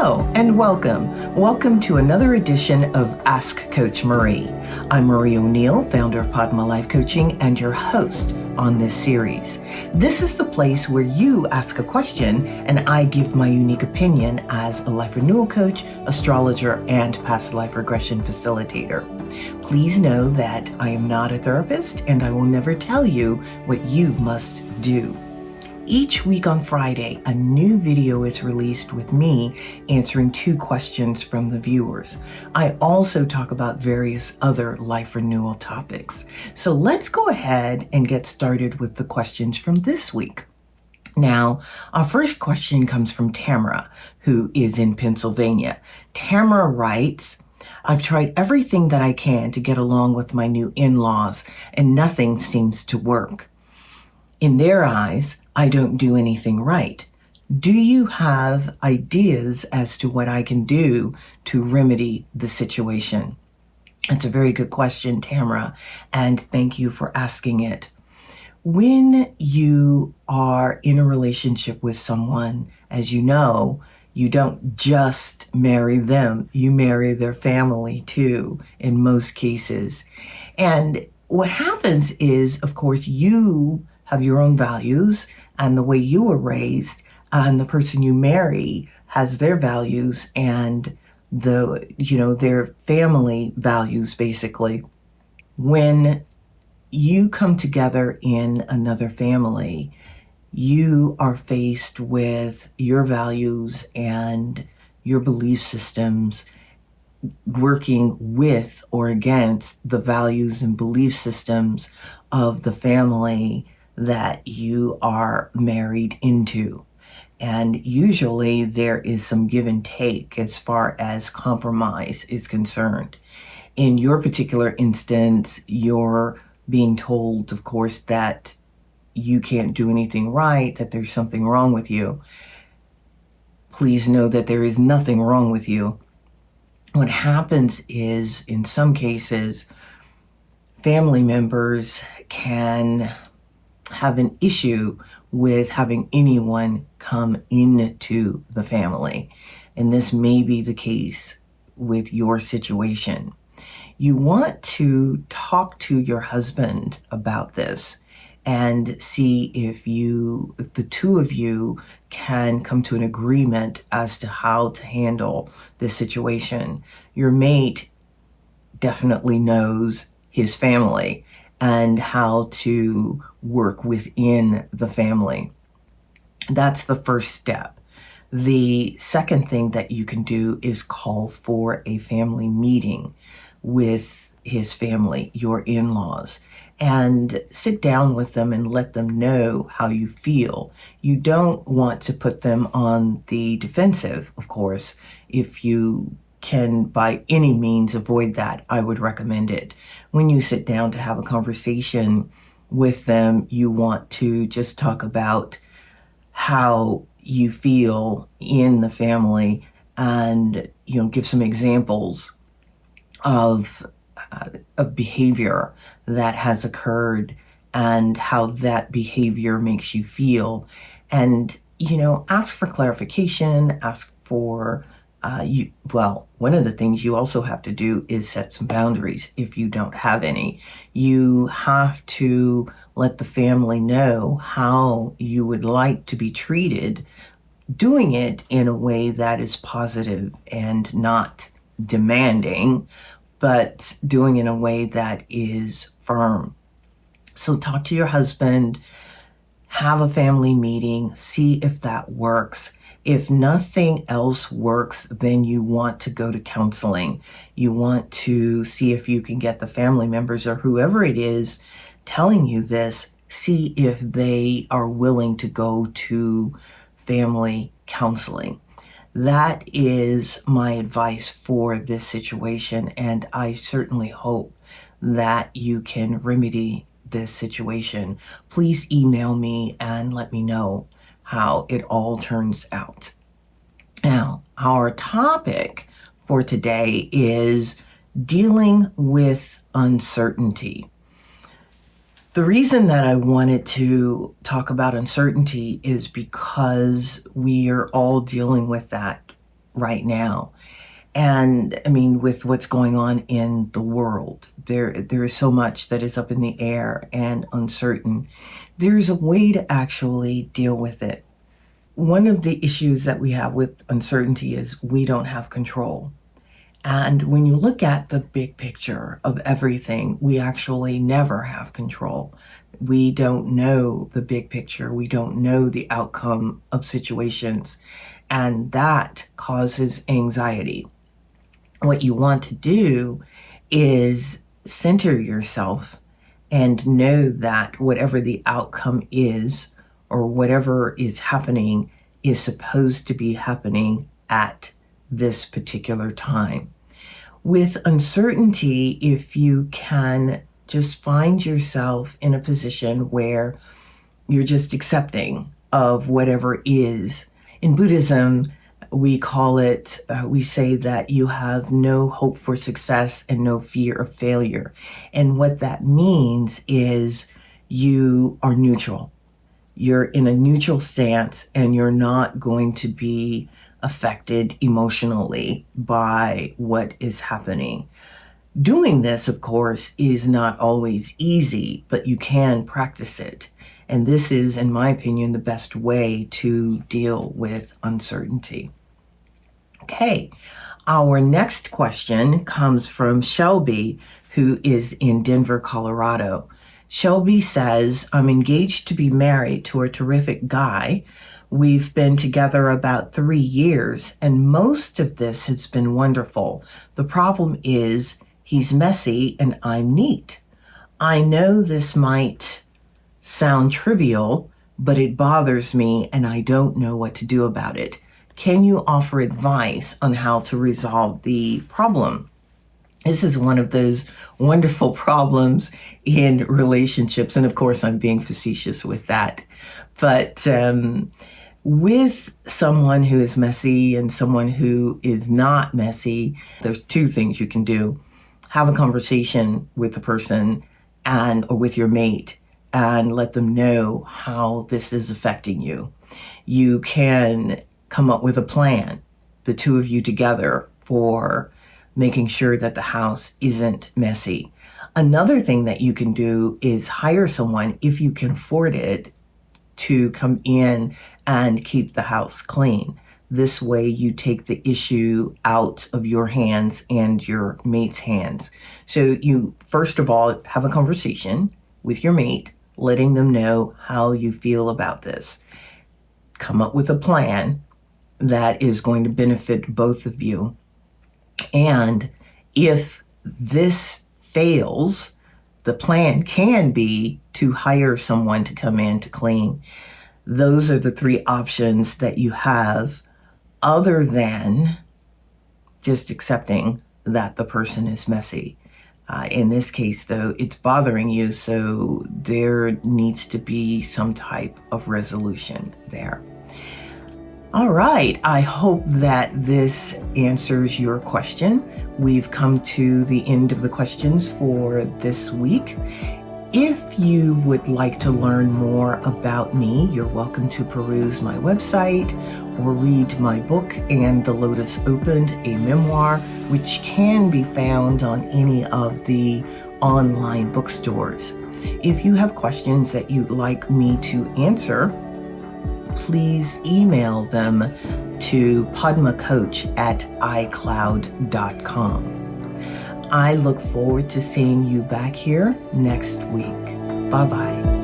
Hello and welcome. Welcome to another edition of Ask Coach Marie. I'm Marie O'Neill, founder of Padma Life Coaching and your host on this series. This is the place where you ask a question and I give my unique opinion as a life renewal coach, astrologer, and past life regression facilitator. Please know that I am not a therapist and I will never tell you what you must do. Each week on Friday, a new video is released with me answering 2 questions from the viewers. I also talk about various other life renewal topics. So let's go ahead and get started with the questions from this week. Now, our first question comes from Tamara, who is in Pennsylvania. Tamara writes, I've tried everything that I can to get along with my new in-laws, and nothing seems to work. In their eyes, I don't do anything right. Do you have ideas as to what I can do to remedy the situation? That's a very good question, Tamara, and thank you for asking it. When you are in a relationship with someone, as you know, you don't just marry them, you marry their family too, in most cases. And what happens is, of course, you have your own values and the way you were raised, and the person you marry has their values and their family values, basically. When you come together in another family, you are faced with your values and your belief systems working with or against the values and belief systems of the family that you are married into. And usually there is some give and take as far as compromise is concerned. In your particular instance, you're being told, of course, that you can't do anything right, that there's something wrong with you. Please know that there is nothing wrong with you. What happens is, in some cases, family members can have an issue with having anyone come into the family. And this may be the case with your situation. You want to talk to your husband about this and see if the two of you can come to an agreement as to how to handle this situation. Your mate definitely knows his family and how to work within the family. That's the first step. The second thing that you can do is call for a family meeting with his family, your in-laws, and sit down with them and let them know how you feel. You don't want to put them on the defensive, of course. If you can by any means avoid that, I would recommend it. When you sit down to have a conversation with them, you want to just talk about how you feel in the family and, give some examples of behavior that has occurred and how that behavior makes you feel. And, ask for clarification, ask for one of the things you also have to do is set some boundaries if you don't have any. You have to let the family know how you would like to be treated, doing it in a way that is positive and not demanding, but doing it in a way that is firm. So talk to your husband, have a family meeting, see if that works. If nothing else works, then you want to go to counseling. You want to see if you can get the family members or whoever it is telling you this, see if they are willing to go to family counseling. That is my advice for this situation, and I certainly hope that you can remedy this situation. Please email me and let me know how it all turns out. Now, our topic for today is dealing with uncertainty. The reason that I wanted to talk about uncertainty is because we are all dealing with that right now. And I mean, with what's going on in the world, there is so much that is up in the air and uncertain. There's a way to actually deal with it. One of the issues that we have with uncertainty is we don't have control. And when you look at the big picture of everything, we actually never have control. We don't know the big picture. We don't know the outcome of situations. And that causes anxiety. What you want to do is center yourself and know that whatever the outcome is, or whatever is happening, is supposed to be happening at this particular time. With uncertainty, if you can just find yourself in a position where you're just accepting of whatever is. In Buddhism, we call it, we say that you have no hope for success and no fear of failure. And what that means is you are neutral. You're in a neutral stance and you're not going to be affected emotionally by what is happening. Doing this, of course, is not always easy, but you can practice it. And this is, in my opinion, the best way to deal with uncertainty. Okay, our next question comes from Shelby, who is in Denver, Colorado. Shelby says, I'm engaged to be married to a terrific guy. We've been together about 3 years, and most of this has been wonderful. The problem is he's messy and I'm neat. I know this might sound trivial, but it bothers me and I don't know what to do about it. Can you offer advice on how to resolve the problem? This is one of those wonderful problems in relationships. And of course, I'm being facetious with that. But with someone who is messy and someone who is not messy, there's two things you can do. Have a conversation with the person or with your mate and let them know how this is affecting you. You can come up with a plan, the two of you together, for making sure that the house isn't messy. Another thing that you can do is hire someone, if you can afford it, to come in and keep the house clean. This way you take the issue out of your hands and your mate's hands. So you, first of all, have a conversation with your mate, letting them know how you feel about this. Come up with a plan that is going to benefit both of you. And if this fails, the plan can be to hire someone to come in to clean. Those are the three options that you have, other than just accepting that the person is messy. In this case, though, it's bothering you, so there needs to be some type of resolution there. All right, I hope that this answers your question. We've come to the end of the questions for this week. If you would like to learn more about me, you're welcome to peruse my website or read my book and The Lotus Opened, a memoir, which can be found on any of the online bookstores. If you have questions that you'd like me to answer, please email them to padmacoach@icloud.com. I look forward to seeing you back here next week. Bye-bye.